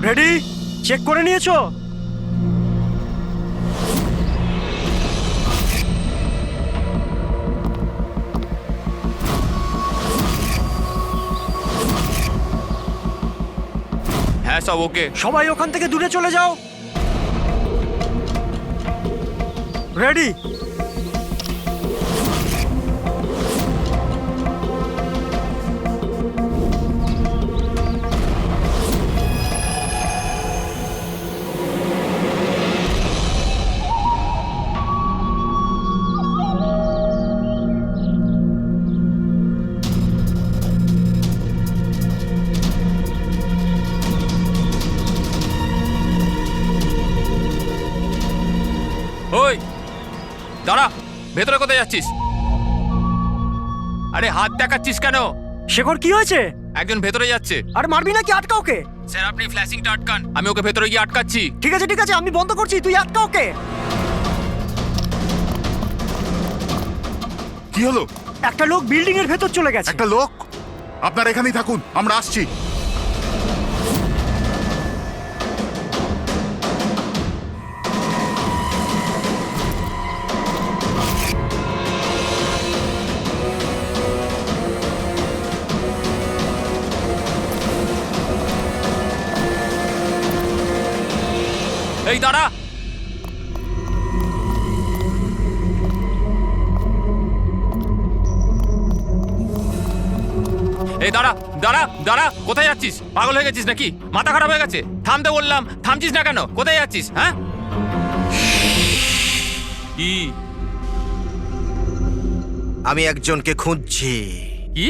Ready? Check করে নিয়েছো? হ্যাঁ সব ওকে। সবাই ওখান থেকে দূরে চলে যাও। রেডি? ওই দাঁড়া, ভেতরে কোথায় যাচ্ছিস? আরে হাত দেখাচ্ছিস কেন? শেখর কি হয়েছে? একজন ভেতরে যাচ্ছে। আর মারবি নাকি? আটকা ওকে। স্যার আপনি ফ্ল্যাশিংটা আটকান, আমি ওকে ভেতরে গিয়ে আটকাচ্ছি। ঠিক আছে ঠিক আছে, আমি বন্ধ করছি, তুই আটকা ওকে। কি হলো? একটা লোক বিল্ডিং এর ভেতর চলে গেছে। একটা লোক? আপনারা এখানেই থাকুন, আমরা আসছি। এই দাঁড়া, এই দাঁড়া দাঁড়া দাঁড়া, কোথায় যাচ্ছিস? পাগল হয়ে গেছিস নাকি? মাথা খারাপ হয়ে গেছে? থামতে বললাম, থামছিস না কেন? কোথায় যাচ্ছিস? হ্যাঁ কি? আমি একজনকে খুঁজছি। কি?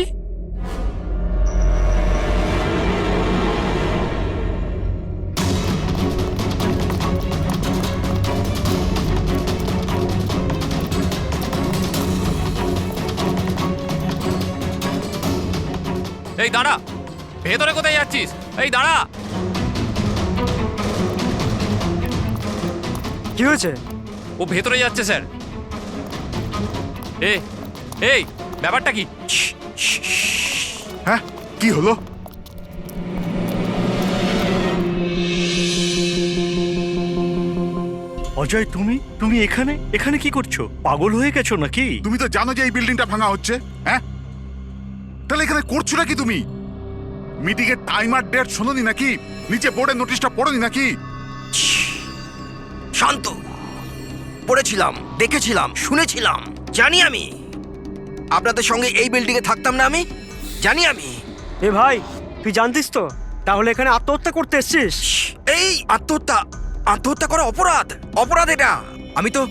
এই দাঁড়া, ভেতরে কোথায় যাচ্ছিস? এই দাঁড়া। কি হয়েছে? ও ভেতরে যাচ্ছে স্যার। এই ব্যাপারটা কি? হ্যাঁ, কি হলো? অজয়, তুমি এখানে এখানে কি করছো? পাগল হয়ে গেছো নাকি? তুমি তো জানো যে এই বিল্ডিংটা ভাঙা হচ্ছে। হ্যাঁ, তাহলে এখানে করছো নাকি তুমি? মিটিং এর টাইম আর ডেট শোনোনি নাকি? নিচে বোর্ডের নোটিশটা পড়োনি নাকি? শান্ত। পড়েছিলাম, দেখেছিলাম, শুনেছিলাম। জানি আমি আপনাদের সঙ্গে এই বিল্ডিং এ থাকতাম না। আমি জানি। আমি এ ভাই, তুই জানতিস তো? তাহলে এখানে আত্মহত্যা করতে এসেছিস? এই আত্মহত্যা করা অপরাধ। অপরাধ এটা। আমি তো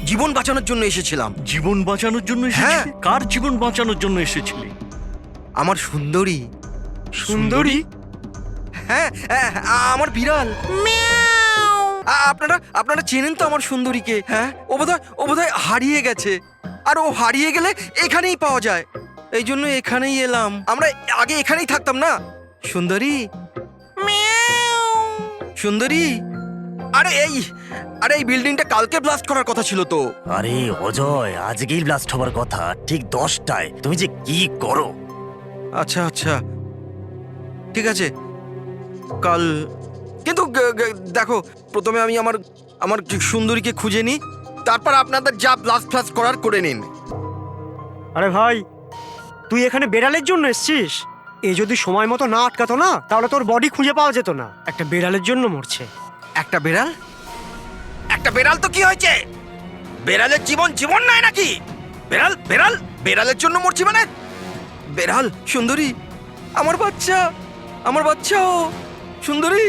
জীবন বাঁচানোর জন্য এসেছিলাম। জীবন বাঁচানোর জন্য হ্যাঁ। এসেছিলি? কার জীবন বাঁচানোর জন্য এসেছিলি? আমার সুন্দরী। সুন্দরী? হ্যাঁ, আমার বিড়াল। আপনারা চেনেন তো আমার সুন্দরীকে? হ্যাঁ, ও বোধহয় হারিয়ে গেছে। আর ও হারিয়ে গেলে এখানেই পাওয়া যায়। এই জন্য এখানেই এলাম। আমরা আগে এখানেই থাকতাম না। সুন্দরী, সুন্দরী। আরে এই বিল্ডিংটা কালকে ব্লাস্ট করার কথা ছিল তো। আরে অজয়, আজকেই ব্লাস্ট হবার কথা, ঠিক 10টায়। তুমি যে কি করো! আচ্ছা, ঠিক আছে, কাল। কিন্তু দেখো, প্রথমে আমি আমার সুন্দরীকে খুঁজে নিই, তারপর আপনাদের যা ব্লাস্ট করার করে নিন। আরে ভাই, তুই এখানে বেড়ালের জন্য এসেছিস? এ যদি সময় মতো না আটকাতো না, তাহলে তোর বডি খুঁজে পাওয়া যেত না। একটা বেড়ালের জন্য মরছে। একটা বেড়াল তো কি হয়েছে? বেড়ালের জীবন নাই নাকি? বেড়ালের জন্য মরছি মানে? বেড়াল, সুন্দরী, আমার বাচ্চা ও সুন্দরী।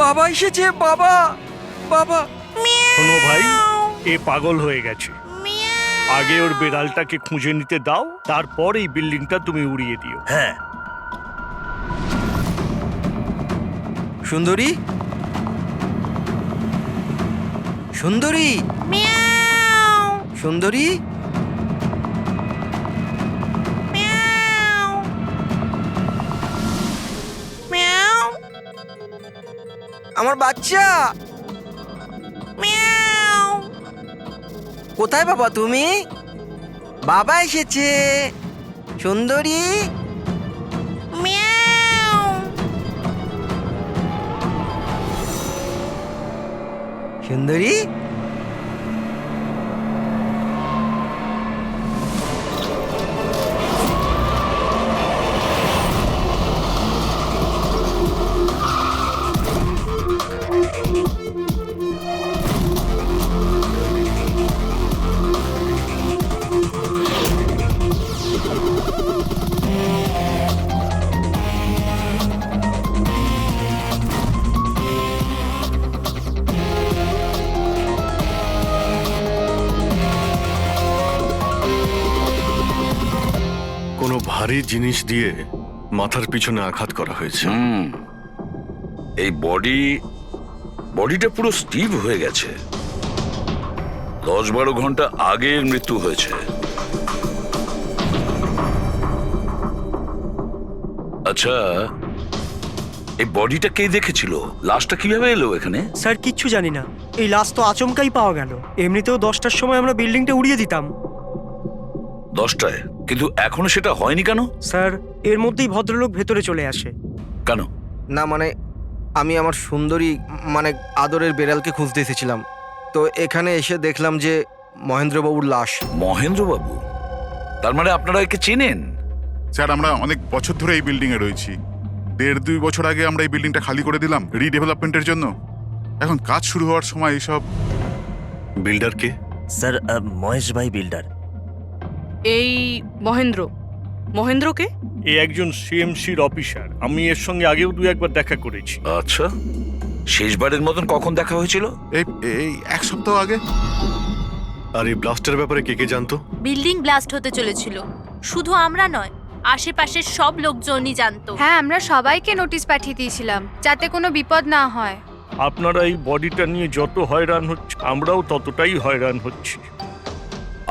বাবা এসেছে, বাবা। শোনো ভাই, এ পাগল হয়ে গেছে। আগে ওর বেড়ালটাকে খুঁজে নিতে দাও, তারপর এই বিল্ডিংটা তুমি উড়িয়ে দিও। হ্যাঁ, সুন্দরী, আমার বাচ্চা। কোথায় বাবা তুমি? বাবা এসেছে। সুন্দরী, সুন্দরী, কোনো ভারী জিনিস দিয়ে মাথার পিছনে আঘাত করা হয়েছে। এই বডিটা পুরো স্টিভ হয়ে গেছে। 10-12 ঘন্টা আগে এর মৃত্যু হয়েছে। আচ্ছা, এই বডিটা কে দেখেছিল? লাশটা কিভাবে এলো এখানে? স্যার কিচ্ছু জানি না, এই লাশ তো আচমকাই পাওয়া গেল। এমনিতেও 10টার সময় আমরা বিল্ডিংটা উড়িয়ে দিতাম। 10টায়? কিন্তু এখনো সেটা হয়নি কেন? স্যার এর মধ্যেই ভদ্রলোক ভেতরে চলে আসে। কেন? না মানে আমি আমার সুন্দরী মানে আদরের বেড়ালকে খুঁজতে এসেছিলাম, তো এখানে এসে দেখলাম যে মহেন্দ্রবাবুর লাশ। মহেন্দ্রবাবু? তার মানে আপনারা একে চেনেন? স্যার আমরা অনেক বছর ধরে এই বিল্ডিং এ রয়েছি। 1.5-2 বছর আগে আমরা এই বিল্ডিংটা খালি করে দিলাম রিডেভেলপমেন্টের জন্য। এখন কাজ শুরু হওয়ার সময় এইসব। বিল্ডার কে? স্যার মহেশ ভাই বিল্ডার। এই মহেন্দ্রকে? এ একজন সিএমসির অফিসার, আমি এর সঙ্গে আগেও 2-1বার দেখা করেছি। আচ্ছা, শেষবারের মতন কখন দেখা হয়েছিল? এই এই 1 সপ্তাহ আগে। আর এই ব্লাস্টের ব্যাপারে কে কে জানতো? বিল্ডিং ব্লাস্ট হতে চলেছিল, শুধু আমরা নয়, আশেপাশের সব লোকজনই জানতো। হ্যাঁ, আমরা সবাইকে নোটিশ পাঠিয়ে দিয়েছিলাম যাতে কোনো বিপদ না হয়। আপনারা এই বডিটা নিয়ে যত হয়রান হচ্ছে, আমরাও ততটাই হয়রান হচ্ছি।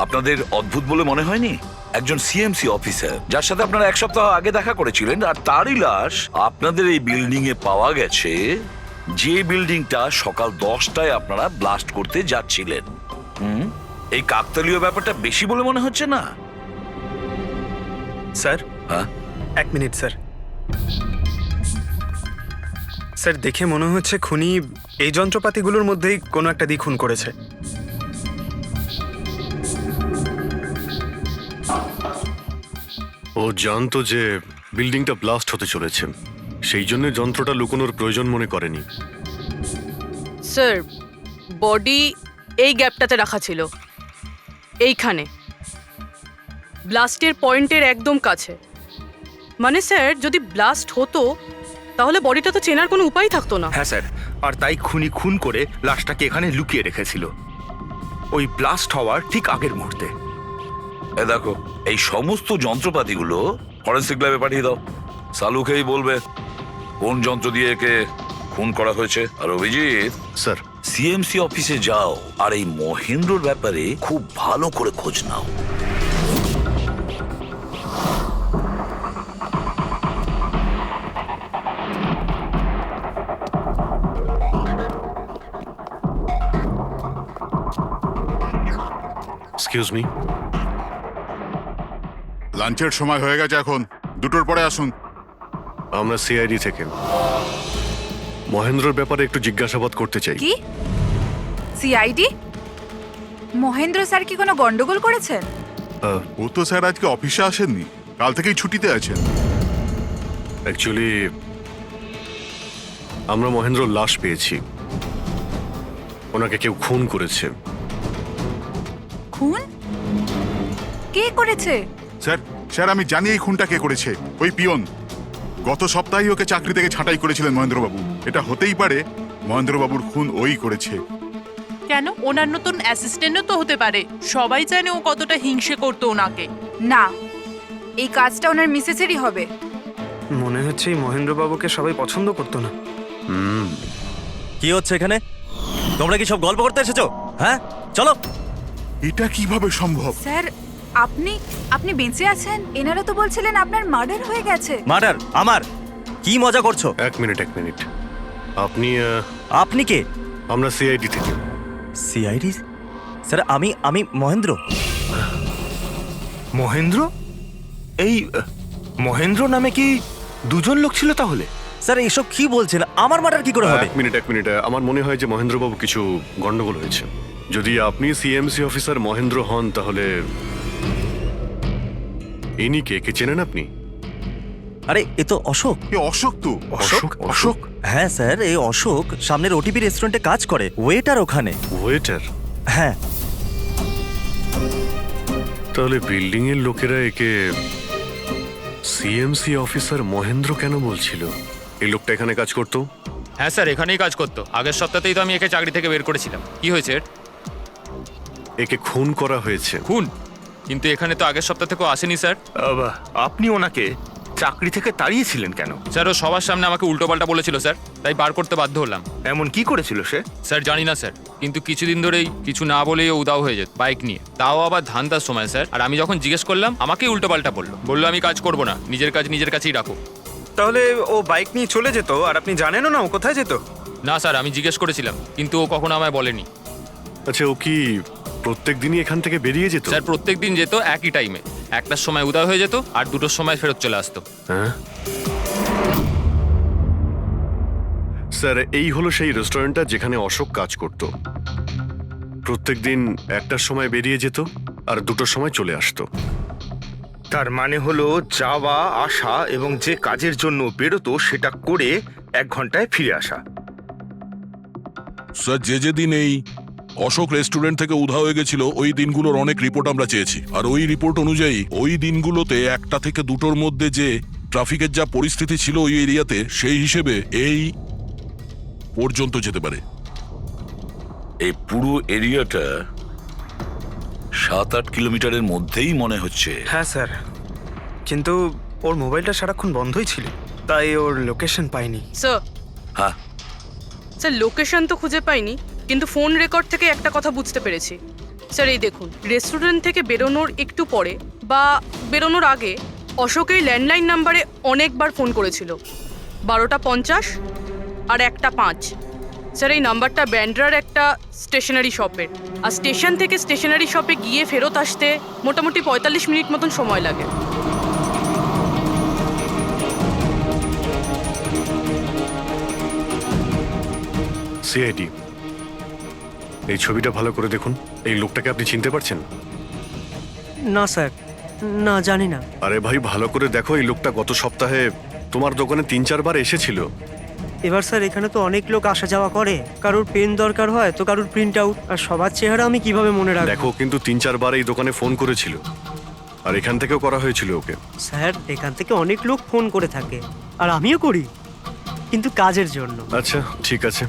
আপনাদের অদ্ভুত বলে মনে হয়নি? একজন সিএমসি অফিসার যার সাথে আপনারা 1 সপ্তাহ আগে দেখা করেছিলেন, আর তারই লাশ আপনাদের এই বিল্ডিং এ পাওয়া গেছে, যে বিল্ডিংটা সকাল 10টায় আপনারা ব্লাস্ট করতে যাচ্ছিলেন। এই কাকতালীয় ব্যাপারটা বেশি বলে মনে হচ্ছে না? স্যার, হ্যাঁ? 1 মিনিট স্যার। স্যার দেখে মনে হচ্ছে খুনি এই যন্ত্রপাতিগুলোর মধ্যেই কোনো একটা দিয়ে খুন করেছে। ও জানতো যে বিল্ডিংটা ব্লাস্ট হতে চলেছে, সেই জন্য যন্ত্রটা লুকোনোর প্রয়োজন মনে করেনি। স্যার, বডি এই গ্যাপটাতে রাখা ছিল, এইখানে ব্লাস্টের পয়েন্টের একদম কাছে। মানে স্যার, যদি ব্লাস্ট হতো তাহলে বডিটা তো চেনার কোনো উপায় থাকতো না। হ্যাঁ স্যার, আর তাই খুনি খুন করে লাশটাকে এখানে লুকিয়ে রেখেছিল ওই ব্লাস্ট হওয়ার ঠিক আগের মুহূর্তে। এ দেখো, এই সমস্ত যন্ত্রপাতিগুলো ফরেন্সিক ল্যাবে পাঠিয়ে দাও। সালুকেই বলবে কোন যন্ত্র দিয়ে একে খুন করা হয়েছে। আর অভিজিৎ, স্যার সিএমসি অফিসে যাও আর এই মহেন্দ্রর ব্যাপারে খুব ভালো করে খোঁজ নাও। এক্সকিউজ মি, লাঞ্চের সময় হয়ে গেছে, এখন 2টোর পরে আসুন। আমরা সিআইডি থেকে মহেন্দ্রর ব্যাপারে একটু জিজ্ঞাসাবাদ করতে চাই। কি সিআইডি? মহেন্দ্র স্যার কি কোনো গন্ডগোল করেছেন? ও তো স্যার আজকে অফিসে আসেননি, কাল থেকেই ছুটিতে আছেন। অ্যাকচুয়ালি আমরা মহেন্দ্রর লাশ পেয়েছি, ওনাকে কেউ খুন করেছে। খুন? কে করেছে? স্যার আমি জানি এই খুনটা কে করেছে। ওই পিয়ন গত সপ্তাহে ওকে চাকরি থেকে ছাঁটাই করেছিলেন মহেন্দ্রবাবু। এটা হতেই পারে মহেন্দ্রবাবুর খুন ওই করেছে। কেন? ওনার নতুন অ্যাসিস্ট্যান্টও তো হতে পারে, সবাই জানে ও কতটা হিংসে করতো ওনাকে। না, এই কাজটা ওনার মিসেসেরই হবে। মনে হচ্ছে এই মহেন্দ্রবাবুকে সবাই পছন্দ করতো না। কি হচ্ছে এখানে? তোমরা কি সব গল্প করতে এসেছো? হ্যাঁ চলো। এটা কিভাবে সম্ভব? স্যার, আপনি বেঁচে আছেন? এনারা তো বলছিলেন আপনার মার্ডার হয়ে গেছে। মার্ডার? আমার? কি মজা করছো? এক মিনিট আপনি আপনি কে? আমরা সিআইডি থেকে। সিআইডি? স্যার আমি মহেন্দ্র। মহেন্দ্র? এই মহেন্দ্র নামে কি দুজন লোক ছিল তাহলে? স্যার এসব কি বলছেন? আমার মার্ডার কি করে হবে? এক মিনিট আমার মনে হয় যে মহেন্দ্রবাবু কিছু গন্ডগোল হয়েছে। যদি আপনি সিএমসি অফিসার মহেন্দ্র হন তাহলে ইনি কে চেনেন আপনি? আরে এ তো অশোক। এ অশোক তো। অশোক? হ্যাঁ স্যার, এই অশোক সামনের ওটিপি রেস্টুরেন্টে কাজ করে, ওয়েটার ওখানে। ওয়েটার? হ্যাঁ। তাহলে বিল্ডিং এর লোকেরা একে সিএমসি অফিসার মহেন্দ্র কেন বলছিল? এই লোকটা এখানে কাজ করতো? হ্যাঁ স্যার, এখানেই কাজ করতো। আগের সপ্তাহতেই তো আমি একে চাকরি থেকে বের করেছিলাম। কি হয়েছে এর? একে খুন করা হয়েছে। খুন? কিন্তু এখানে তো আগের সপ্তাহ থেকেও আসেনি স্যার। আপনি ওনাকে চাকরি থেকে তাড়িয়েছিলেন কেন? স্যার ও সবার সামনে আমাকে উল্টোপাল্টা বলেছিল স্যার, তাই বার করতে বাধ্য হলাম। এমন কি করেছিল সে? স্যার জানি না স্যার, কিন্তু কিছুদিন ধরেই কিছু না বলেই ও উদাও হয়ে যেত বাইক নিয়ে, তাও আবার ধান্দার সময় স্যার। আর আমি যখন জিজ্ঞেস করলাম আমাকেই উল্টোপাল্টা বললো আমি কাজ করবো না, নিজের কাজ নিজের কাছেই রাখো। তাহলে ও বাইক নিয়ে চলে যেত আর আপনি জানেনও না ও কোথায় যেত? না স্যার, আমি জিজ্ঞেস করেছিলাম কিন্তু ও কখনো আমায় বলেনি। আচ্ছা, ও কি প্রত্যেক দিনই এখান থেকে বেরিয়ে যেত? স্যার প্রত্যেক দিন যেত একই টাইমে, 1টার সময় উদয় হয়ে যেত আর 2টোর সময় ফেরত চলে আসতো। হ্যাঁ স্যার, এই হলো সেই রেস্টুরেন্টটা যেখানে অশোক কাজ করত। প্রত্যেকদিন 1টার সময় বেরিয়ে যেত আর 2টোর সময় চলে আসতো। তার মানে হলো যাওয়া আসা এবং যে কাজের জন্য বেরোতো সেটা করে 1 ঘন্টায় ফিরে আসা। স্যার, যেদিন এই অশোক রেস্টুরেন্ট থেকে উধাও হয়ে গেছিল ওই দিনগুলোর অনেক রিপোর্ট আমরা চেয়েছি, আর ওই রিপোর্ট অনুযায়ী ওই দিনগুলোতে 1টা থেকে 2টোর মধ্যে যে ট্রাফিকের যা পরিস্থিতি ছিল ওই এরিয়াতে, সেই হিসেবে এই পর্যন্ত যেতে পারে। এই পুরো এরিয়াটা 7-8 কিলোমিটারের মধ্যেই মনে হচ্ছে। হ্যাঁ স্যার, কিন্তু ওর মোবাইলটা সারাক্ষণ বন্ধই ছিল, তাই ওর লোকেশন পাইনি। স্যার, হ্যাঁ স্যার লোকেশন তো খুঁজে পাইনি, কিন্তু ফোন রেকর্ড থেকে একটা কথা বুঝতে পেরেছি। স্যার এই দেখুন, রেস্টুরেন্ট থেকে বেরোনোর একটু পরে বা বেরোনোর আগে অশোক এই ল্যান্ডলাইন নাম্বারে অনেকবার ফোন করেছিল, 12টা 50 আর 1টা 5। স্যার এই নাম্বারটা ব্যান্ড্রার একটা স্টেশনারি শপের, আর স্টেশন থেকে স্টেশনারি শপে গিয়ে ফেরত আসতে মোটামুটি 45 মিনিট মতন সময় লাগে। সিআইডি, এই ছবিটা ভালো করে দেখুন। এই লোকটাকে আপনি চিনতে পারছেন? না স্যার, না জানি না। আরে ভাই, ভালো করে দেখো, এই লোকটা গত সপ্তাহে তোমার দোকানে 3-4 বার এসেছিল। এবার স্যার এখানে তো অনেক লোক আসা যাওয়া করে, কারোর পেন দরকার হয় তো কারোর প্রিন্ট আউট, আর সবার চেহারা আমি কিভাবে মনে রাখবো? দেখো, কিন্তু 3-4 বার এই দোকানে ফোন করেছিল, আর এখান থেকেও করা হয়েছিল ওকে। স্যার এখান থেকে অনেক লোক ফোন করে থাকে, আর আমিও করি, কিন্তু কাজের জন্য। আচ্ছা ঠিক আছে,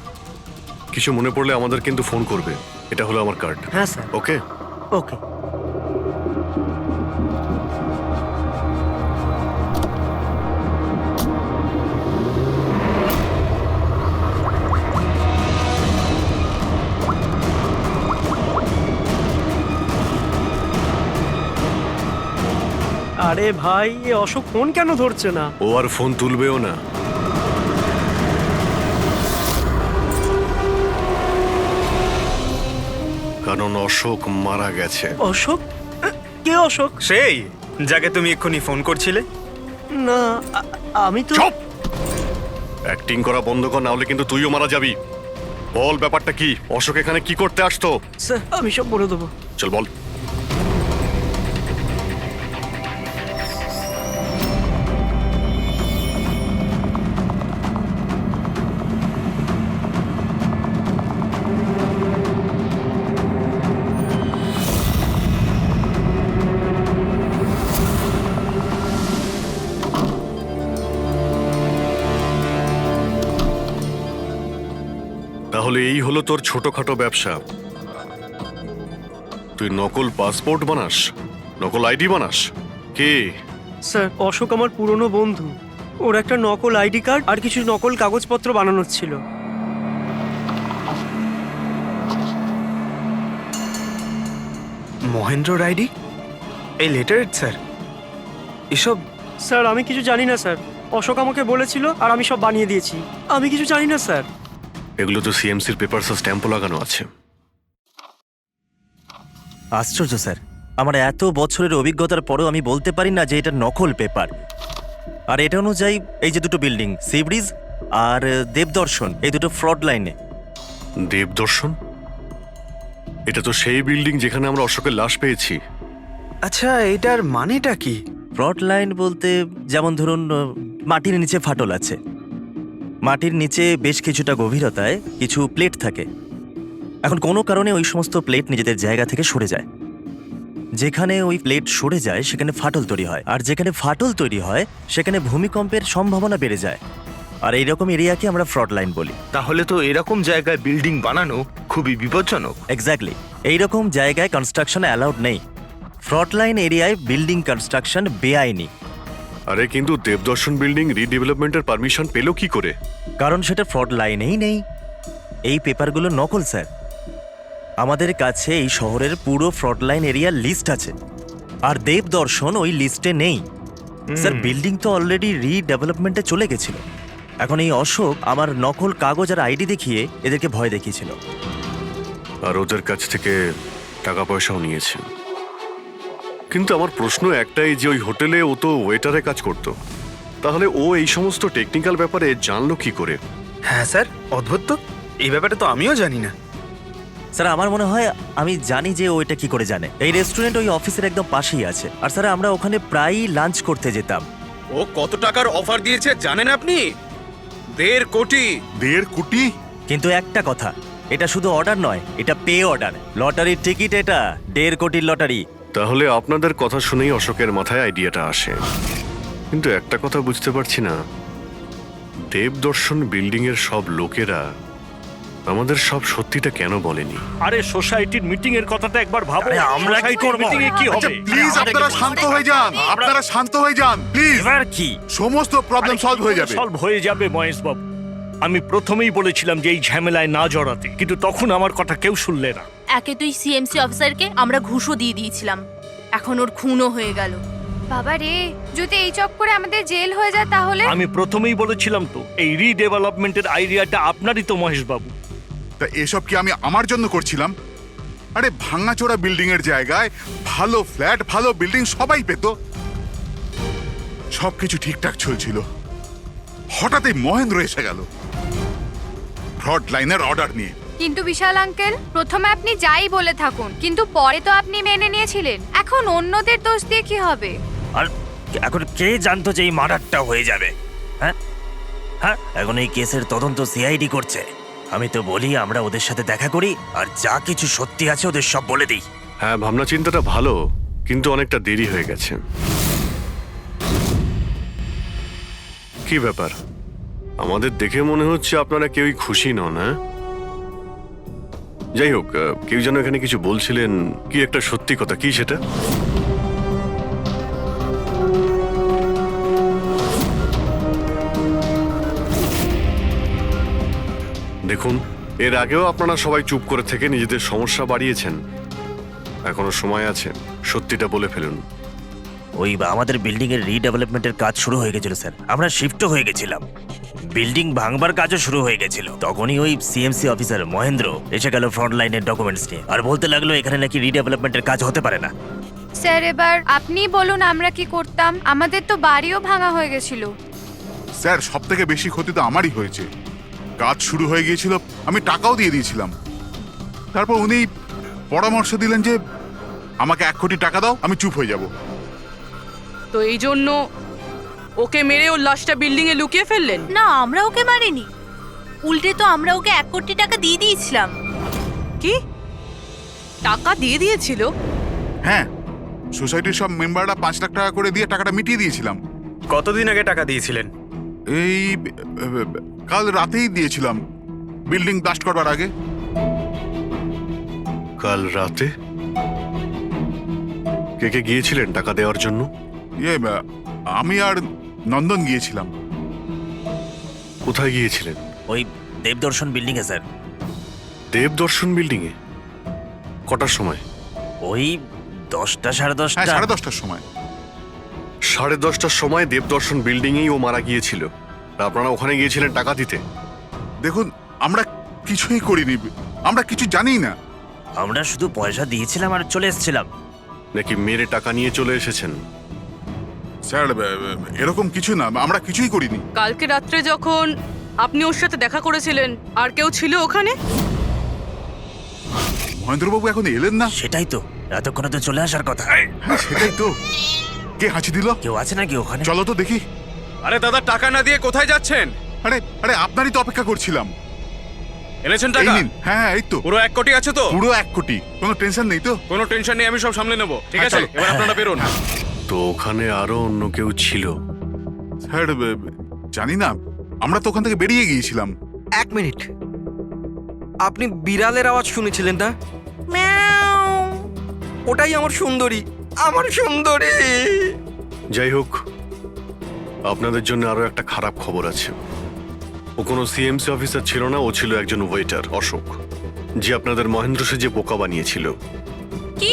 কিছু মনে পড়লে আমাদের কিন্তু ফোন করবে। এটা হলো আমার কার্ড। হ্যাঁ স্যার। ওকে ওকে। আরে ভাই, এ অশোক ফোন কেন ধরছে না? ও আর ফোন তুলবেও না। কারণ অশোক মারা গেছে। অশোক? কে অশোক? সেই যাকে তুমি এক্ষুনি ফোন করছিলে? না, আমি তো। চুপ! অ্যাক্টিং করা বন্ধ কর, না হলে কিন্তু তুইও মারা যাবি। বল ব্যাপারটা কি? অশোক এখানে কি করতে আসতো? স্যার আমি সব বলে দেবো। চল বল। তাহলে এই হলো তোর ছোটখাটো ব্যবসা। তুই নকল পাসপোর্ট বানাস, নকল আইডি বানাস। কে? স্যার অশোক আমার পুরনো বন্ধু, ওর একটা নকল আইডি কার্ড আর কিছু নকল কাগজপত্র বানানোর ছিল। মহেন্দ্রর আইডি? এই লেটারেট স্যার? এসব? স্যার আমি কিছু জানি না স্যার, অশোক আমাকে বলেছিল আর আমি সব বানিয়ে দিয়েছি। আমি কিছু জানি না স্যার। এগুলো তো সিএমসির পেপারস আর স্ট্যাম্পও লাগানো আছে। আশ্চর্য স্যার, আমার এত বছরের অভিজ্ঞতার পরেও আমি বলতে পারি না যে এটা নকল পেপার। আর এটা অনুযায়ী এই যে দুটো বিল্ডিং সি ব্রিজ আর দেবদর্শন এই দুটো ফ্রড লাইনে। দেবদর্শন? এটা তো সেই বিল্ডিং যেখানে আমরা অশোকের লাশ পেয়েছি। আচ্ছা এটার মানেটা কি? ফ্রড লাইন বলতে যেমন ধরুন মাটির নিচে ফাটল আছে, মাটির নিচে বেশ কিছুটা গভীরতায় কিছু প্লেট থাকে। এখন কোনো কারণে ওই সমস্ত প্লেট নিজেদের জায়গা থেকে সরে যায়। যেখানে ওই প্লেট সরে যায় সেখানে ফাটল তৈরি হয়, আর যেখানে ফাটল তৈরি হয় সেখানে ভূমিকম্পের সম্ভাবনা বেড়ে যায়। আর এইরকম এরিয়াকে আমরা ফ্রড লাইন বলি। তাহলে তো এরকম জায়গায় বিল্ডিং বানানো খুবই বিপজ্জনক। এক্স্যাক্টলি, এইরকম জায়গায় কনস্ট্রাকশন অ্যালাউড নেই। ফ্রড লাইন এরিয়ায় বিল্ডিং কনস্ট্রাকশন বেআইনি। আরে কিন্তু দেবদর্শন বিল্ডিং রিডেভেলপমেন্টের পারমিশন পেলো কি করে? কারণ সেটা ফ্রড লাইনেই নেই। এই পেপারগুলো নকল স্যার। আমাদের কাছে এই শহরের পুরো ফ্রড লাইন এরিয়ার লিস্ট আছে, আর দেবদর্শন ওই লিস্টে নেই। স্যার বিল্ডিং তো অলরেডি রিডেভেলপমেন্টে চলে গেছিল। এখন এই অশোক আমার নকল কাগজ আর আইডি দেখিয়ে এদেরকে ভয় দেখিয়েছিল। আর ওদের কাছ থেকে টাকা পয়সাও নিয়েছে। কিন্তু আমার প্রশ্ন একটাই যে ওই হোটেলে ও তো ওয়েটারে কাজ করতো, তাহলে ও এই সমস্ত টেকনিক্যাল ব্যাপারে জানলো কি করে? হ্যাঁ স্যার, অদ্ভুত তো, এই ব্যাপারে তো আমিও জানি না। স্যার আমার মনে হয় আমি জানি যে ও এটা কি করে জানে। এই রেস্টুরেন্ট ওই অফিসের একদম পাশেই আছে, আর স্যার আমরা ওখানে প্রায়ই লাঞ্চ করতে যেতাম। ও কত টাকার অফার দিয়েছে জানেন আপনি? 1.5 কোটি। 1.5 কোটি? কিন্তু একটা কথা, এটা শুধু অর্ডার নয়, এটা পে অর্ডার। লটারির টিকিট এটা, 1.5 কোটির লটারি। তাহলে আপনাদের কথা শুনেই অশোকের মাথায় আইডিয়াটা আসে। কিন্তু একটা কথা বুঝতে পারছি না, দেবদর্শন বিল্ডিং এর সব লোকেরা আমাদের সব সত্যিটা কেন বলেনি? আরে সোসাইটির মিটিং এর কথাটা একবার ভাবো। আরে আমরা কি করব? মিটিং এ কি আচ্ছা হবে? প্লিজ আপনারা শান্ত হয়ে যান, আপনারা শান্ত হয়ে যান প্লিজ। এবার কি? সমস্ত প্রবলেম সলভ হয়ে যাবে। সলভ হয়ে যাবে মহেশ বাবু। আমি প্রথমেই বলেছিলাম যে এই ঝামেলায় না জড়াতে, কিন্তু তখন আমার কথা কেউ শুনলে না। একে তুই সিএমসি অফিসারকে আমরা ঘুষও দিয়ে দিয়েছিলাম, এখন ওর খুনও হয়ে গেল। বাবা রে, যদি এই চক্করে আমাদের জেল হয়ে যায় তাহলে? আমি প্রথমেই বলেছিলাম তো, এই রিডেভেলপমেন্টের আইডিয়াটা আপনারই তো মহেশ বাবু। তা এসব কি আমি আমার জন্য করছিলাম? আরে ভাঙাচোরা বিল্ডিং এর জায়গায় ভালো ফ্ল্যাট, ভালো বিল্ডিং সবাই পেত, সবকিছু ঠিকঠাক চলছিল। হঠাৎই মহেন্দ্র এসে গেল ফ্রড লাইনের অর্ডার নিয়ে। কিন্তু বিশাল আঙ্কেল, প্রথমে আপনি যাই বলে থাকুন, কিন্তু পরে তো আপনি মেনে নিয়েছিলেন। এখন অন্যদের দোষ দিয়ে কি হবে? আর এখন কে জানতো যে এই মার্ডারটা হয়ে যাবে? হ্যাঁ হ্যাঁ, এখন এই কেসের তদন্ত সিআইডি করছে। আমি তো বলি আমরা ওদের সাথে দেখা করি, আর যা কিছু সত্যি আছে ওদের সব বলে দিই। হ্যাঁ, ভাবনা চিন্তাটা ভালো, কিন্তু অনেকটা দেরি হয়ে গেছে। কি ব্যাপার? আমাদের দেখে মনে হচ্ছে আপনারা কেউই খুশি নন। হ্যাঁ, যাই হোক, কেউ যেন এখানে কিছু বলছিলেন, কি একটা সত্যি কথা, কি সেটা? দেখুন, এর আগেও আপনারা সবাই চুপ করে থেকে নিজেদের সমস্যা বাড়িয়েছেন। এখনো সময় আছে, সত্যিটা বলে ফেলুন। ওই আমাদের বিল্ডিং এর রিডেভেলপমেন্টের কাজ শুরু হয়ে গেছিল স্যার, আমরা শিফটও হয়ে গেছিলাম। বিল্ডিং ভাঙবার কাজও শুরু হয়ে গেছিল। তখনই ওই সিএমসি অফিসার মহেন্দ্র এসে গেল ফ্রন্ট লাইনের ডকুমেন্টস নিয়ে, আর বলতে লাগলো এখানে নাকি রিডেভেলপমেন্টের কাজ হতে পারে না। স্যার এবার আপনি বলুন আমরা কি করতাম? আমাদের তো বাড়িও ভাঙা হয়ে গেছিল। স্যার সব থেকে বেশি ক্ষতি তো আমারই হয়েছে। কাজ শুরু হয়ে গিয়েছিল, আমি টাকাও দিয়ে দিয়েছিলাম। তারপর উনি পরামর্শ দিলেন যে আমাকে 1 কোটি টাকা দাও, আমি চুপ হয়ে যাব। তো এই জন্য ওকে মেরে ওর লাশটা বিল্ডিং এ লুকিয়ে ফেললেন? না, আমরা ওকে মারিনি, উল্টে তো আমরা ওকে 1 কোটি টাকা দিয়ে দিয়েছিলাম। কি টাকা দিয়ে দিয়েছিল? হ্যাঁ, সোসাইটির সব মেম্বাররা 5 লাখ টাকা করে দিয়ে টাকাটা মিটিয়ে দিয়েছিলাম। কতদিন আগে টাকা দিয়েছিলেন? এই কাল রাতেই দিয়েছিলাম, বিল্ডিং ব্লাস্ট করবার আগে। কাল রাতে? কে কে গিয়েছিলেন টাকা দেওয়ার জন্য? আমি আর নন্দন গিয়েছিলাম। কোথায় গিয়েছিলেন? ওই দেবদর্শন বিল্ডিং এ স্যার। দেবদর্শন বিল্ডিং এ? কটার সময়? ওই 10টা সাড়ে 10টা। হ্যাঁ, 10:30টার সময়। 10:30টার সময় দেবদর্শন বিল্ডিং এই ও মারা গিয়েছিল। আর আপনারা ওখানে গিয়েছিলেন টাকা দিতে? দেখুন, আমরা কিছুই করিনি, আমরা কিছু জানি না। আমরা শুধু পয়সা দিয়েছিলাম আর চলে এসেছিলাম। নাকি মেরে টাকা নিয়ে চলে এসেছেন? স্যার এরকম কিছু না, আমরা কিছুই করিনি। কালকে রাত্রে যখন আপনি ওর সাথে দেখা করেছিলেন আর কেউ ছিল ওখানে? মহেন্দ্রবাবু এখন এলেন না। সেটাই তো, এতক্ষণে তো চলে আসার কথা। হ্যাঁ সেটাই তো। কে হাঁচি দিল? কেউ আছে নাকি ওখানে? চলো তো দেখি। আরে দাদা, টাকা না দিয়ে কোথায় যাচ্ছেন? আরে আরে আপনারই তো অপেক্ষা করছিলাম। এনেছেন এই টাকা? নিন। হ্যাঁ এই তো পুরো 1 কোটি আছে তো? পুরো 1 কোটি, কোনো টেনশন নেই তো? কোনো টেনশন নেই, আমি সব সামলে নেব। ঠিক হ্যাঁ, আছে, চলো। এবার আপনারা বেরোন। তো ওখানে আরো অন্য কেউ ছিল? স্যার জানি না, আমরা তো ওখান থেকে বেরিয়ে গিয়েছিলাম। 1 মিনিট, আপনি বিড়ালের আওয়াজ শুনেছিলেন না? ওটাই আমার সুন্দরী, আমার সুন্দরী। যাই হোক, আপনাদের জন্য আরো একটা খারাপ খবর আছে। ও কোনো সিএমসি অফিসার ছিল না, ও ছিল একজন ওয়েটার, অশোক, যে আপনাদের মহেন্দ্র সেজে বোকা বানিয়েছিল। কি?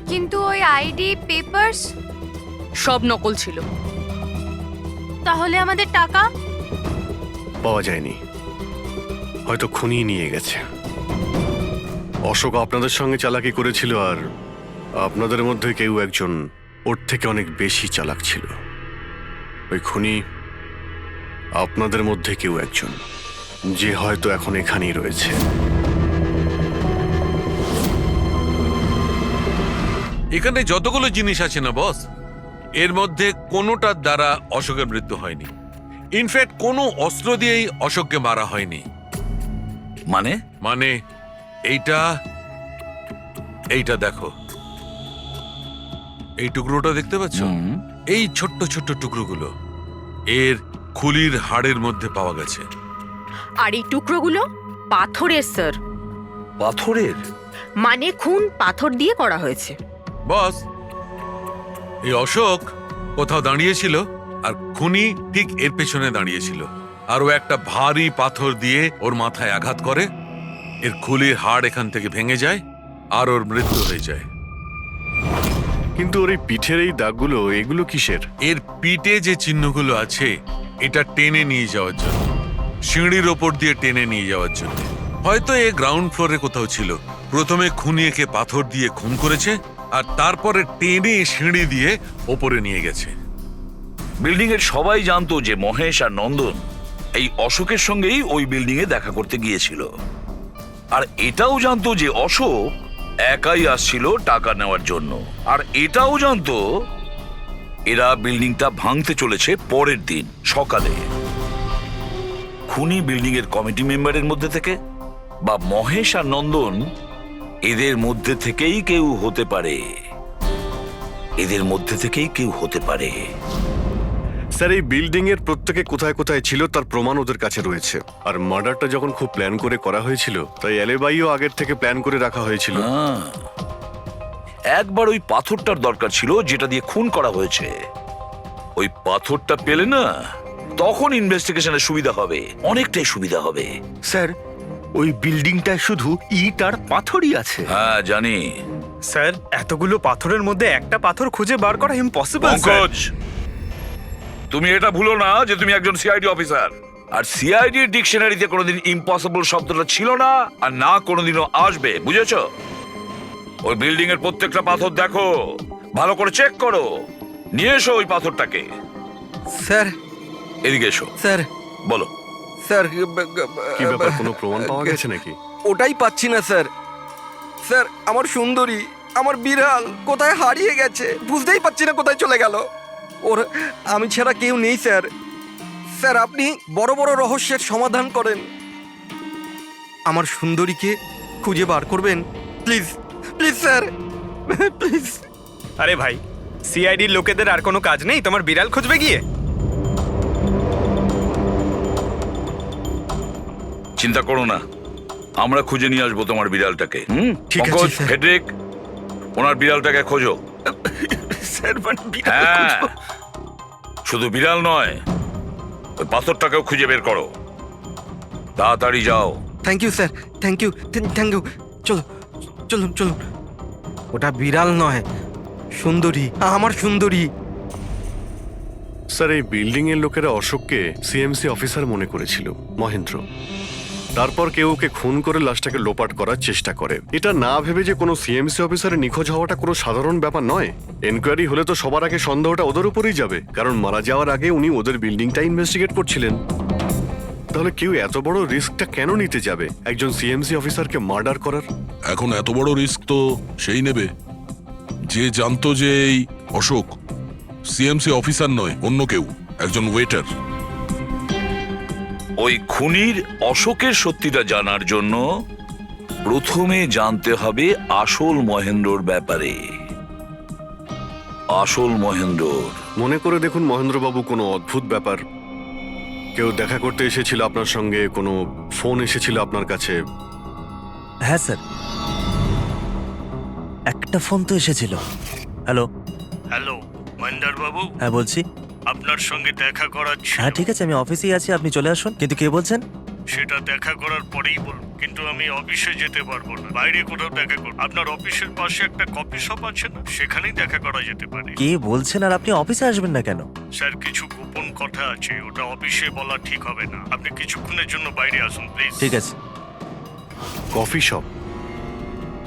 কিন্তু ওই আইডি পেপারস সব নকল ছিল। তাহলে আমাদের টাকা? পাওয়া যায়নি, হয়তো খুনি নিয়ে গেছে। অশোক আপনাদের সঙ্গে চালাকি করেছিল, আর আপনাদের মধ্যে কেউ একজন ওর থেকে অনেক বেশি চালাক ছিল। ওই খুনি আপনাদের মধ্যে কেউ একজন, যে হয়তো এখন এখানেই রয়েছে। এখানে যতগুলো জিনিস আছে না বস, এর মধ্যে কোনোটার দ্বারা অশোকের মৃত্যু হয়নি। ইনফ্যাক্ট কোনো অস্ত্র দিয়েই অশোককে মারা হয়নি। মানে এইটা দেখো, এই টুকরোটা দেখতে পাচ্ছ? এই ছোট্ট ছোট্ট টুকরোগুলো এর খুলির হাড়ের মধ্যে পাওয়া গেছে। আর এই টুকরোগুলো পাথরের স্যার। পাথরের? মানে খুন পাথর দিয়ে করা হয়েছে। বস, এই অশোক কোথাও দাঁড়িয়েছিল আর খুনি ঠিক এর পেছনে দাঁড়িয়েছিল, আর ও একটা ভারী পাথর দিয়ে ওর মাথায় আঘাত করে, এর খুলির হাড় এখান থেকে ভেঙে যায় আর ওর মৃত্যু হয়ে যায়। কিন্তু ওর এই পিঠের এই দাগগুলো, এগুলো কিসের? এর পিঠে যে চিহ্নগুলো আছে, এটা টেনে নিয়ে যাওয়ার জন্য, সিঁড়ির ওপর দিয়ে টেনে নিয়ে যাওয়ার জন্য। হয়তো এ গ্রাউন্ড ফ্লোরে কোথাও ছিল। প্রথমে খুনি একে পাথর দিয়ে খুন করেছে, আর তারপরে টেনে সিঁড়ি দিয়ে ওপরে নিয়ে গেছে। বিল্ডিং এর সবাই জানতো যে মহেশ আর নন্দন এই অশোকের সঙ্গেই ওই বিল্ডিং এ দেখা করতে গিয়েছিল, আর এটাও জানতো যে অশোক একাই আসছিল টাকা নেওয়ার জন্য, আর এটাও জানতো এরা বিল্ডিংটা ভাঙতে চলেছে পরের দিন সকালে। খুনি বিল্ডিং এর কমিটি মেম্বারের মধ্যে থেকে বা মহেশ আর নন্দন, এদের মধ্যে থেকেই কেউ হতে পারে। এদের মধ্যে থেকেই কেউ হতে পারে। স্যার, এই বিল্ডিং এর প্রত্যেকে কোথায় কোথায় ছিল তার প্রমাণ ওদের কাছে রয়েছে। আর মার্ডারটা যখন খুব প্ল্যান করে করা হয়েছিল, তাই এলেবাইও আগের থেকে প্ল্যান করে রাখা হয়েছিল। একবার ওই পাথরটার দরকার ছিল যেটা দিয়ে খুন করা হয়েছে। ওই পাথরটা পেলে না, তখন ইনভেস্টিগেশনের সুবিধা হবে, অনেকটাই সুবিধা হবে। স্যার, ওই বিল্ডিংটায় শুধু ইট আর পাথরই আছে। হ্যাঁ জানি। স্যার, এতগুলো পাথরের মধ্যে একটা পাথর খুঁজে বার করা ইম্পসিবল। পঙ্কজ, তুমি এটা ভুলো না যে তুমি একজন সিআইডি অফিসার, আর সিআইডি ডিকশনারিতে কোনোদিন ইম্পসিবল শব্দটা ছিল না, আর না কোনোদিনও আসবে, বুঝেছো? ওই বিল্ডিং এর প্রত্যেকটা পাথর দেখো, ভালো করে চেক করো, নিয়ে এসো ওই পাথরটাকে। স্যার, এদিকে এসো। স্যার, বলো। স্যার, কি ব্যাপার, কোনো প্রমাণ পাওয়া গেছে নাকি? ওটাই পাচ্ছি না স্যার। স্যার, আমার সুন্দরী, আমার বিড়াল কোথায় হারিয়ে গেছে, বুঝতেই পারছি না কোথায় চলে গেল। ওর আমি ছাড়া কেউ নেই স্যার। স্যার, আপনি বড় বড় রহস্যের সমাধান করেন, আমার সুন্দরীকে খুঁজে বার করবেন প্লিজ, প্লিজ স্যার, প্লিজ। আরে ভাই, সিআইডির লোকেদের আর কোনো কাজ নেই তোমার বিড়াল খুঁজবে গিয়ে? চিন্তা করো না, আমরা খুঁজে নিয়ে আসবো তোমার বিড়ালটাকে। ঠিক আছে, পঙ্কজ, স্যার। ফেডরিক, ওনার বিড়ালটাকে খোঁজো। স্যার, মানে বিড়াল হ্যাঁ, খুঁজবো? শুধু বিড়াল নয়, ওই পাথরটাকেও খুঁজে বের করো, তাড়াতাড়ি যাও। Thank you sir, thank you, thank you. চলো, চলুন চলুন। ওটা বিড়াল নয়, সুন্দরী, আমার সুন্দরী। স্যার, এই বিল্ডিং এর লোকেরা অশোককে সিএমসি অফিসার মনে করেছিল, মহেন্দ্র। তারপর কেউ ওকে খুন করে লাশটাকে লোপাট করার চেষ্টা করে। এটা না ভেবে যে কোনো সিএমসি অফিসারের নিখোঁজ হওয়াটা কোনো সাধারণ ব্যাপার নয়। এনকোয়ারি হলে তো সবার আগে সন্দেহটা ওদের উপরেই যাবে, কারণ মারা যাওয়ার আগে উনি ওদের বিল্ডিংটা ইনভেস্টিগেট করছিলেন। তাহলে কেউ এত বড় রিস্কটা কেন নিতে যাবে একজন সিএমসি অফিসারকে মার্ডার করার? এখন এত বড় রিস্ক তো সেই নেবে যে জানতো যে এই অশোক সিএমসি অফিসার নয়, অন্য কেউ, একজন ওয়েটার। ওই খুনির অশোকের সত্যিটা জানার জন্য প্রথমে জানতে হবে আসল মহেন্দ্রর ব্যাপারে। আসল মহেন্দ্র মনে করে দেখুন মহেন্দ্রবাবু, কোনো অদ্ভুত ব্যাপার, কেউ দেখা করতে এসেছিল আপনার সঙ্গে, কোনো ফোন এসেছিল আপনার কাছে? হ্যাঁ স্যার, একটা ফোন তো এসেছিল। হ্যালো হ্যালো মহেন্দ্র বাবু, হ্যাঁ বলছি। আপনার সঙ্গে দেখা করার ছিল। হ্যাঁ ঠিক আছে, আমি অফিসেই আছি, আপনি চলে আসুন। কিন্তু কে বলছেন? সেটা দেখা করার পরেই বলুন, কিন্তু আমি অফিসে যেতে পারবো না, বাইরে কোথাও দেখা করব। আপনার অফিসের পাশে একটা কফি শপ আছে না, সেখানেই দেখা করা যেতে পারে। কে বলছেন? আর আপনি অফিসে আসবেন না কেন? স্যার, কিছু গোপন কথা আছে, ওটা অফিসে বলা ঠিক হবে না। আপনি কিছুক্ষণের জন্য বাইরে আসুন প্লিজ। ঠিক আছে। Coffee shop?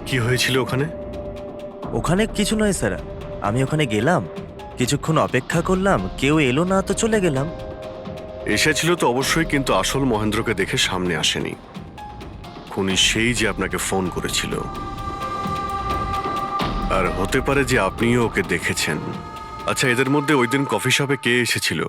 কি হয়েছিল ওখানে? ওখানে কিছু নয় স্যার, আমি ওখানে গেলাম, কিছুক্ষণ অপেক্ষা করলাম, কেউ এলো না তো চলে গেলাম। এসেছিল তো অবশ্যই, কিন্তু আসল মহেন্দ্রকে দেখে সামনে আসেনি। খুনি সেই যে আপনাকে ফোন করেছিল, আর হতে পারে যে আপনিও ওকে দেখেছেন। আচ্ছা, এদের মধ্যে ওই দিন কফি শপে কে এসেছিল?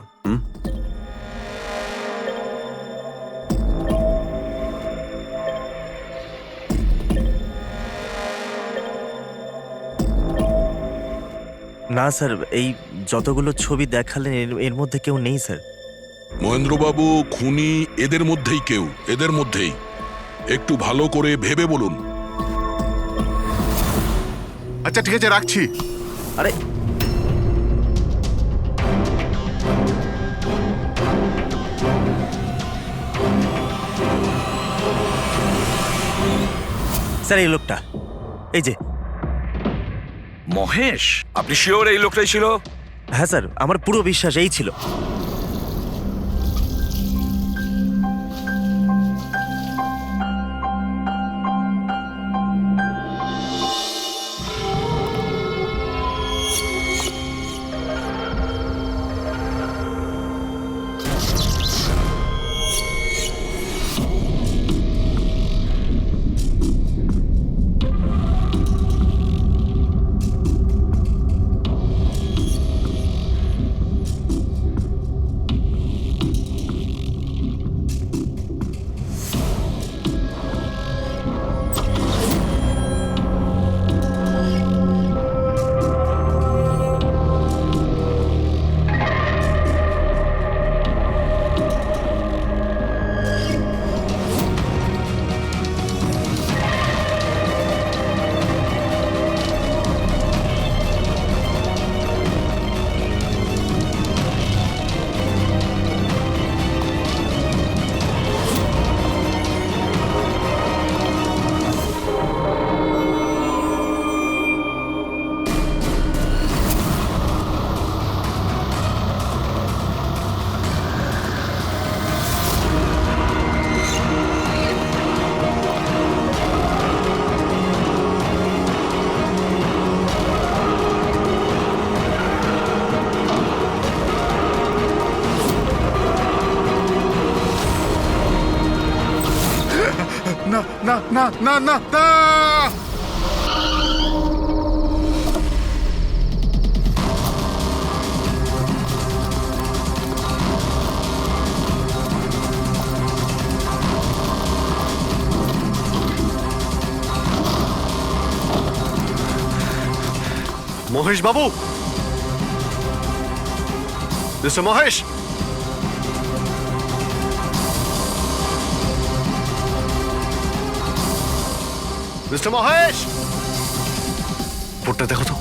না স্যার, এই যতগুলো ছবি দেখালেন এর মধ্যে কেউ নেই স্যার। মহেন্দ্রবাবু, খুনি এদের মধ্যেই কেউ, এদের মধ্যেই। একটু ভালো করে ভেবে বলুন। আচ্ছা ঠিক আছে, রাখছি। আরে স্যার, এই লোকটা, এই যে মহেশ। আপনি শিওর এই লোকটাই ছিল? হ্যাঁ স্যার, আমার পুরো বিশ্বাস এই ছিল। না না না না না না! মহেশ বাবু, মিস্টার মহেশ, মিস্টার মহেশ, বোর্ডটা দেখো তো।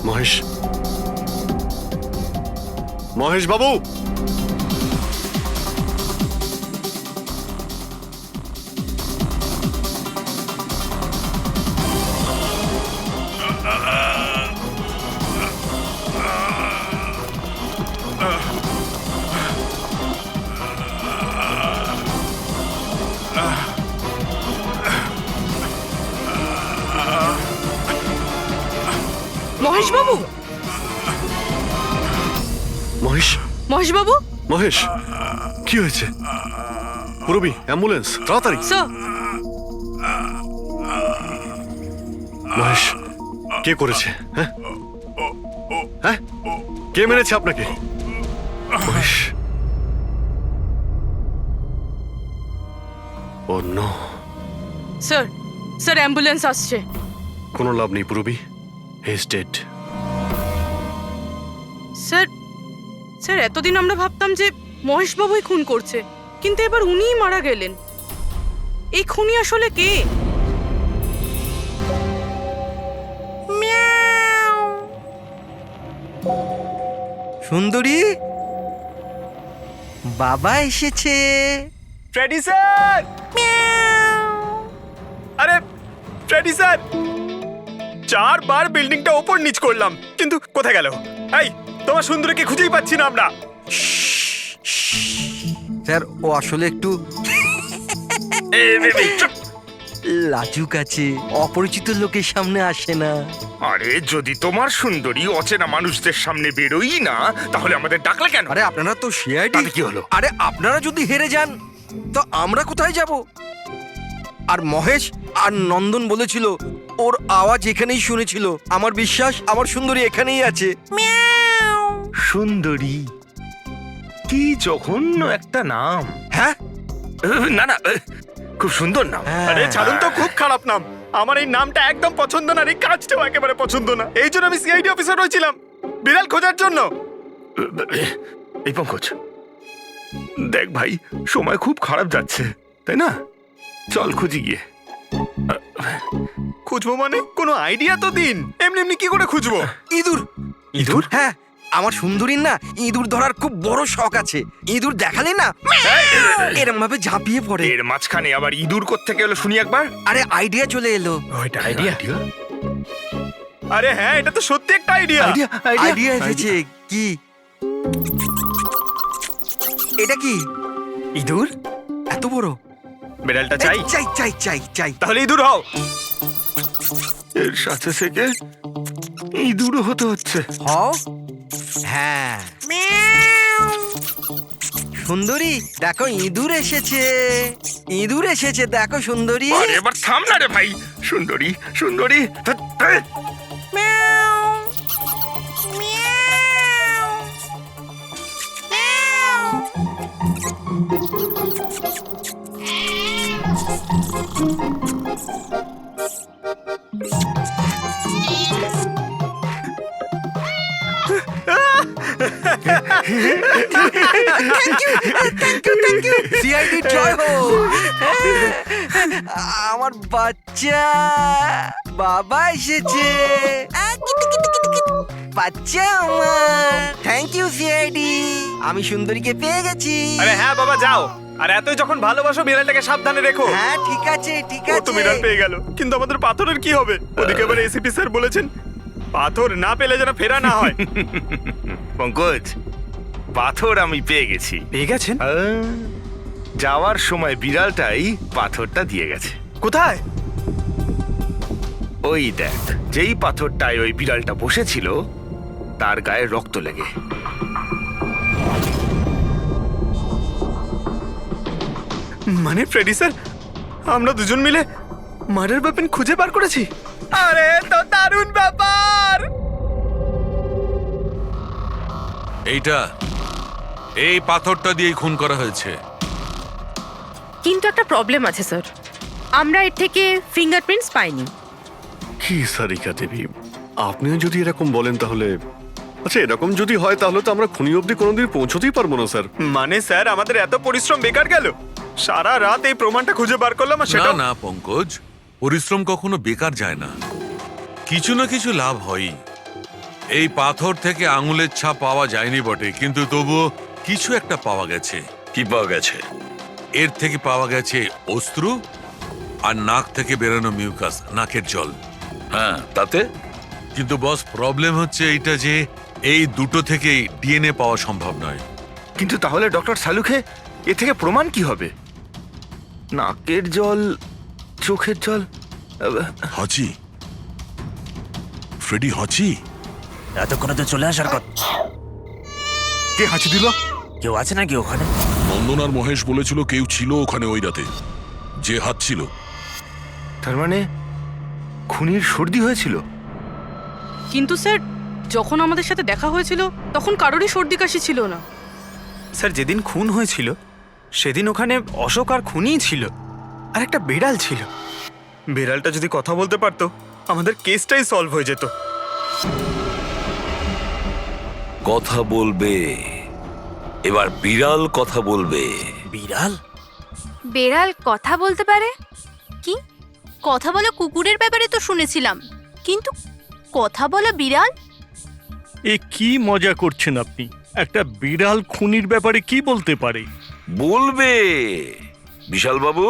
মহেশ, মহেশ বাবু, মহেশ বাবু, মহেশ, মহেশ বাবু, মহেশ, কি হয়েছে? পুরবি, অ্যাম্বুলেন্স, তাড়াতাড়ি। স্যার, মহেশ, কে করেছে? হ্যাঁ হ্যাঁ, কে মেরেছে আপনাকে? মহেশ, ও নো, স্যার, স্যার অ্যাম্বুলেন্স আসছে। কোনো লাভ নেই পুরবি, he is dead. Sir, sir এতদিন আমরা ভাবতাম যে মহেশ বাবুই খুন করছে, কিন্তু এবার উনিই মারা গেলেন। এই খুনি আসলে কে? সুন্দরী, বাবা এসেছে। Freddie sir! আরে ফ্রেডি স্যার, 4 বার বিল্ডিংটা ওপর নিচ করলাম, কিন্তু কোথায় গেল? এই, তোমার সুন্দরীকে খুঁজেই পাচ্ছি না আমরা। স্যার, ও আসলে একটু লাজুক আছে, অপরিচিত লোকের সামনে আসে না। আরে যদি তোমার সুন্দরী অচেনা মানুষদের সামনে বেরোই না, তাহলে আমাদের ডাকলে কেন? আরে আপনারা তো সিআইডি। তাতে কি হলো? আরে আপনারা যদি হেরে যান তো আমরা কোথায় যাব? আর মহেশ আর নন্দন বলেছিল ওর আওয়াজ এখানেই শুনেছিল। আমার বিশ্বাস আমার সুন্দরী এখানেই আছে। সুন্দরী, কি জঘন্য একটা নাম। হ্যাঁ, না না, খুব সুন্দর নাম। আরে ছাড়ুন তো, খুব খারাপ নাম। আমার এই নামটা একদম পছন্দ না, এই কাজটাও একেবারে পছন্দ না। এই জন্য আমি সিআইডি অফিসার হয়েছিলাম, বিড়াল খোঁজার জন্য। এই পঙ্কজ, দেখ ভাই, সময় খুব খারাপ যাচ্ছে, তাই না? চল খুঁজি গিয়ে। খুঁজবো মানে? কোনো আইডিয়া তো দিন। এমনি এমনি কি করে খুঁজবো? ইঁদুর। ইঁদুর? হ্যাঁ, আমার সুন্দরীর না ইঁদুর ধরার খুব বড় শখ আছে। ইঁদুর দেখালে না এরম ভাবে ঝাঁপিয়ে পড়ে। এর মাঝখানে আবার ইঁদুর কোত্থেকে এলো শুনি একবার। আরে আইডিয়া চলে এলো। ওইটা আইডিয়া? আরে হ্যাঁ, এটা তো সত্যি একটা আইডিয়া। আইডিয়া এসেছে। কি এটা? কি ইঁদুর এত বড়? বিড়ালটা চাই? চাই চাই চাই চাই। তাহলে ইঁদুর হও। এর সাথে থেকে ইঁদুরও হতে হচ্ছে। হও। হ্যাঁ, সুন্দরী দেখো, ইঁদুর এসেছে। ইঁদুর এসেছে, দেখো সুন্দরী। আরে এবার থাম না রে ভাই। সুন্দরী, সুন্দরী, সিআইডি জয় হোক। আমার বাচ্চা বাবা এসেছে। বাচ্চা আমার। থ্যাংক ইউ সিআইডি, আমি সুন্দরীকে পেয়ে গেছি। আরে হ্যাঁ বাবা, যাও। আর এতই যখন ভালোবাসো, বিড়ালটাকে সাবধানে রেখো। হ্যাঁ ঠিক আছে ঠিক ও তো আছে। বিড়াল পেয়ে গেল, কিন্তু আমাদের পাথরের কি হবে? ওদিকে আবার এসিপি স্যার বলেছেন পাথর না পেলে যেন ফেরা না হয়। পঙ্কজ, পাথর আমি পেয়ে গেছি। পেয়ে গেছেন? যাওয়ার সময় বিড়ালটাই পাথরটা দিয়ে গেছে। কোথায়? ওই দেখ, যেই পাথরটায় ওই বিড়ালটা বসেছিল তার গায়ে রক্ত লেগে। মানে ফ্রেডি স্যার, আমরা দুজন মিলে মার্ডার ওয়েপন খুঁজে বার করেছি। আরে তো দারুণ ব্যাপার। এই পাথরটা দিয়ে খুন করা হয়েছে। কিন্তু একটা প্রবলেম আছে স্যার, আমরা এর থেকে ফিঙ্গারপ্রিন্টস পাইনি। কি সারিকা দেবী, আপনিও যদি এরকম বলেন তাহলে আচ্ছা, এরকম যদি হয় তাহলে তো আমরা খুনি অবধি কোনোদিন পৌঁছতেই পারবো না স্যার। মানে স্যার, আমাদের এত পরিশ্রম বেকার গেল। সারা রাত এই প্রমাণটা খুঁজে বার করলাম, আর না সেটা না পঙ্কজ, পরিশ্রম কখনো বেকার যায় না, কিছু না কিছু লাভ হয়ই। এই পাথর থেকে আঙুলের ছাপ পাওয়া যায়নি বটে, কিন্তু তবুও কিছু একটা পাওয়া গেছে। কি পাওয়া গেছে? এর থেকে পাওয়া গেছে অস্ত্র আর নাক থেকে বেরোনো মিউকাস, নাকের জল। হ্যাঁ, তাতে? কিন্তু বস, প্রবলেম হচ্ছে এইটা যে এই দুটো থেকেই ডিএনএ পাওয়া সম্ভব নয়। কিন্তু তাহলে ডক্টর সালুখে এ থেকে প্রমাণ কি হবে? নাকের জল, চোখের জল। হাঁচি, ফ্রেডি হাঁচি। এতক্ষণে তো চলে আসার কথা। কে হাঁচি দিল? কেউ আছে নাকি ওখানে? নন্দন আর মহেশ বলেছিল কেউ ছিল ওখানে ওই রাতে, যে হাত ছিল। তার মানে খুনির সর্দি হয়েছিল? কিন্তু স্যার, যখন আমাদের সাথে দেখা হয়েছিল তখন কারোরই সর্দি কাশি ছিল না। স্যার, যেদিন খুন হয়েছিল সেদিন ওখানে অশোক আর খুনিই ছিল, আর একটা বেড়াল ছিল। বেড়ালটা যদি কথা বলতে পারতো আমাদের কেসটাই সলভ হয়ে যেত। কথা বলবে, এবার বিড়াল কথা বলবে। বিড়াল? বেড়াল কথা বলতে পারে? কি কথা বলা কুকুরের ব্যাপারে তো শুনেছিলাম, কিন্তু কথা বলা বিড়াল? এ কি মজা করছেন আপনি? একটা বিড়াল খুনির ব্যাপারে কি বলতে পারে? বলবে বিশাল বাবু,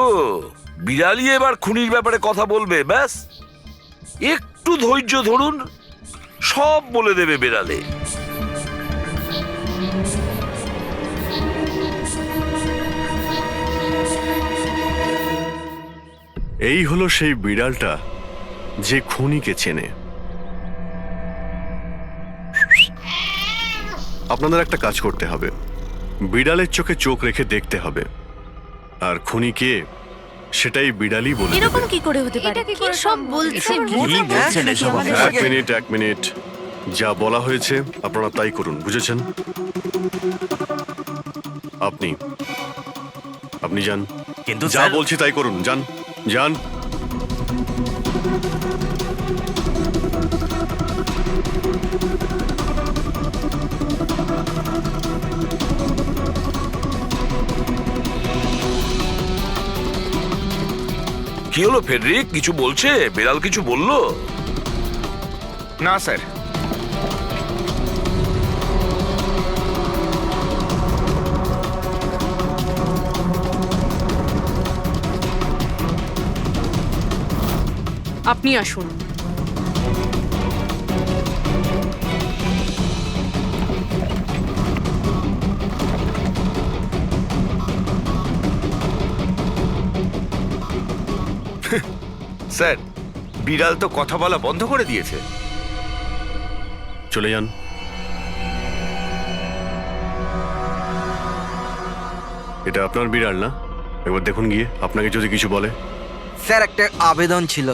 বিড়ালই এবার খুনির ব্যাপারে কথা বলবে। ব্যাস একটু ধৈর্য ধরুন, সব বলে দেবে বিড়ালে। এই হলো সেই বিড়ালটা যে খুনিকে চেনে। আপনাদের একটা কাজ করতে হবে, বিড়ালের চোখে চোখ রেখে দেখতে হবে, আর খুনিকে সেটাই বিড়ালই বলে দেবে। এরকম কি করে হতে পারে? কি সব বলছেন? এক মিনিট, যা বলা হয়েছে আপনারা তাই করুন, বুঝেছেন? আপনি যান, কিন্তু যা বলছি তাই করুন, যান যান। কি হলো ফেডরিক, কিছু বলছে? বিড়াল কিছু বললো? না স্যার। আপনি আসুন। স্যার, বিড়াল তো কথা বলা বন্ধ করে দিয়েছে। চলে যান। এটা আপনার বিড়াল না? একবার দেখুন গিয়ে, আপনাকে যদি কিছু বলে। স্যার, একটা আবেদন ছিল।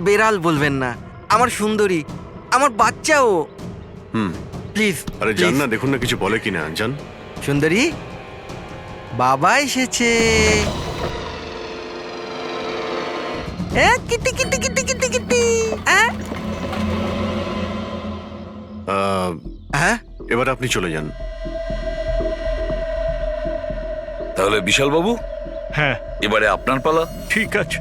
বেড়াল বলবেন না, আমার সুন্দরী, আমার বাচ্চাও। প্লিজ। আরে যান না, দেখুন না কিছু বলে কিনা, যান। সুন্দরী, বাবা এসেছে। Kitty Kitty Kitty Kitty Kitty. এবার আপনি চলে যান। তাহলে বিশাল বাবু, হ্যাঁ, এবারে আপনার পালা। ঠিক আছে।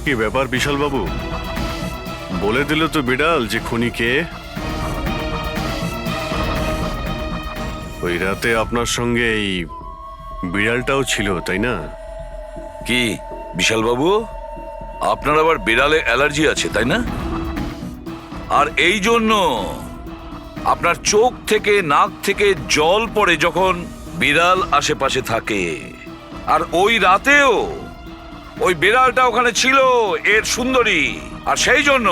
কি ব্যাপার বিশাল বাবু, বলে দিল তো বিড়াল যে খুনিকে। ওই রাতে আপনার সঙ্গে এই বিড়ালটাও ছিল, তাই না? কি বিশাল বাবু, আপনার আবার বিড়ালে অ্যালার্জি আছে, তাই না? আর এই জন্য আপনার চোখ থেকে নাক থেকে জল পড়ে যখন বিড়াল আশেপাশে থাকে। আর ওই রাতেও ওই বিড়ালটা ওখানে ছিল, এর সুন্দরী, আর সেই জন্য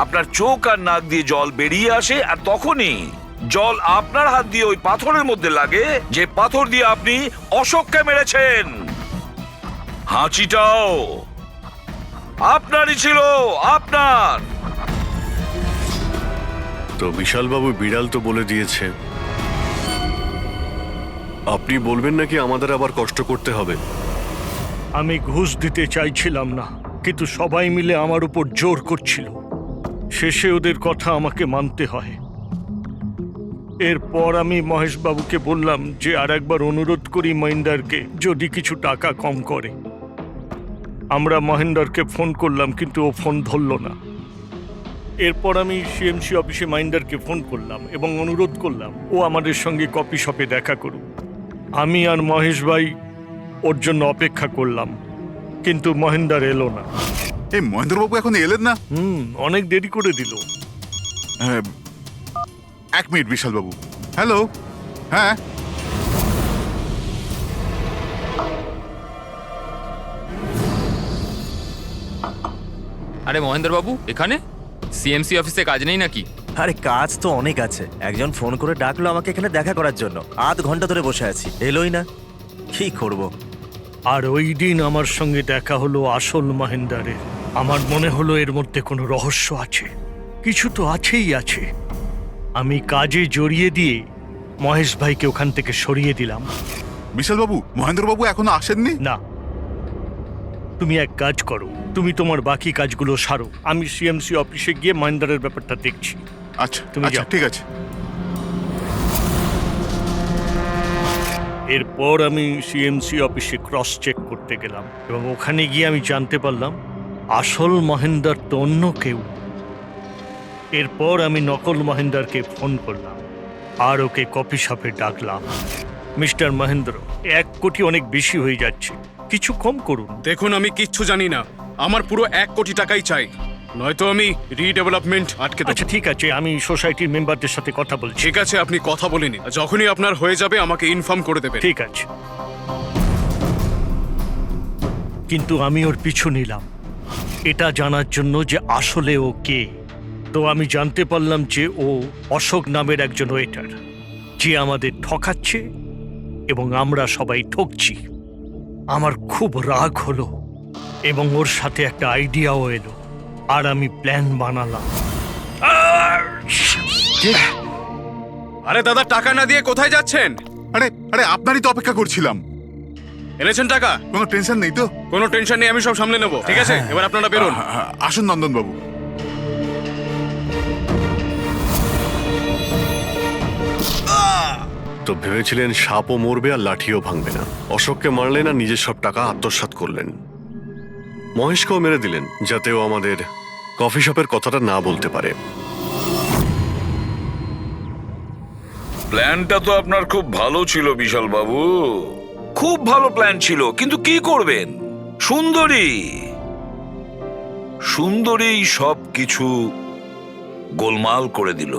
আপনার চোখ আর নাক দিয়ে জল বেরিয়ে আসে, আর তখনই জল আপনার হাত দিয়ে ওই পাথরের মধ্যে লাগে, যে পাথর দিয়ে আপনি অশোককে মেরেছেন। হাঁচিটাও আপনারই ছিল, আপনার। তো বিশাল বাবু, বিড়াল তো বলে দিয়েছে, আপনি বলবেন নাকি আমাদের আবার কষ্ট করতে হবে? আমি ঘুষ দিতে চাইছিলাম না, কিন্তু সবাই মিলে আমার উপর জোর করছিল। শেষে ওদের কথা আমাকে মানতে হয়। এরপর আমি মহেশবাবুকে বললাম যে আর একবার অনুরোধ করি মহিন্দারকে, যদি কিছু টাকা কম করে। আমরা মহেন্দারকে ফোন করলাম, কিন্তু ও ফোন ধরল না। এরপর আমি সিএমসি অফিসে মহিন্দারকে ফোন করলাম এবং অনুরোধ করলাম ও আমাদের সঙ্গে কফি শপে দেখা করুক। আমি আর মহেশ ভাই ওর জন্য অপেক্ষা করলাম, কিন্তু মহেন্দার এলো না। এই মহেন্দ্রবাবু এখন এলেন না? অনেক দেরি করে দিল। এক মিনিট বিশাল বাবু। হ্যালো, হ্যাঁ আরে মহেন্দ্র বাবু এখানে সিএমসি অফিসে কাজ নেই নাকি? আরে কাজ তো অনেক আছে, একজন ফোন করে ডাকলো আমাকে এখানে দেখা করার জন্য। আধ ঘন্টা ধরে বসে আছি, এলোই না, কি করব। আর ওই দিন আমার সঙ্গে দেখা হলো আসল মহেন্দারের। আমার মনে হলো এর মধ্যে কোনো রহস্য আছে, কিছু তো আছেই আছে। আমি কাজে জড়িয়ে দিয়ে মহেশ ভাইকে ওখান থেকে সরিয়ে দিলাম। বিশাল বাবু, মহেন্দ্র বাবু এখনো আসেননি? না, তুমি এক কাজ করো, তুমি তোমার বাকি কাজগুলো সারো, আমি সিএমসি অফিসে গিয়ে মহেন্দারের ব্যাপারটা দেখছি। আচ্ছা তুমি আচ্ছা, যাও। ঠিক আছে। এরপর আমি সিএমসি অফিসে ক্রস চেক করতে গেলাম এবং ওখানে গিয়ে আমি জানতে পারলাম আসল মহেন্দার তো অন্য কেউ। এরপর আমি নকল মহেন্দারকে ফোন করলাম আর ওকে কফি শপে ডাকলাম। মিস্টার মহেন্দ্র, 1 কোটি অনেক বেশি হয়ে যাচ্ছে, কিছু কম করুন। দেখুন, আমি কিচ্ছু জানি না, আমার পুরো 1 কোটি টাকাই চাই, নয়তো আমি রিডেভেলপমেন্ট আটকে দেব। আচ্ছা ঠিক আছে, আমি সোসাইটির মেম্বারদের সাথে কথা বলছি। ঠিক আছে, আপনি কথা বলে নিন, যখনই আপনার হয়ে যাবে আমাকে ইনফর্ম করে দেবেন। ঠিক আছে, কিন্তু আমি ওর পিছু নিলাম এটা জানার জন্য যে আসলে ও কে। তো আমি জানতে পারলাম যে ও অশোক নামের একজন ওয়েটার, যে আমাদের ঠকাচ্ছে এবং আমরা সবাই ঠকছি। আমার খুব রাগ হলো এবং ওর সাথে একটা আইডিয়াও এলো, আর আমি প্ল্যান বানালাম। আরে দাদা, টাকা না দিয়ে কোথায় যাচ্ছেন? আরে আরে, আপনারই তো অপেক্ষা করছিলাম। এনেছেন টাকা? কোনো টেনশন নেই তো? কোনো টেনশন নেই, আমি সব সামলে নেব। ঠিক আছে, এবার আপনারা বেরোন। আসুন নন্দন বাবু। তো ভেবেছিলেন সাপও মরবে আর লাঠিও ভাঙবে না। অশোককে মারলেন আর নিজের সব টাকা আত্মসাৎ করলেন। মহেশকেও মেরে দিলেন যাতে ও আমাদের কফি শপের কথাটা না বলতে পারে। প্ল্যানটা তো আপনার খুব ভালো ছিল বিশাল বাবু, খুব ভালো প্ল্যান ছিল, কিন্তু কি করবেন? সুন্দরী সব কিছু গোলমাল করে দিল।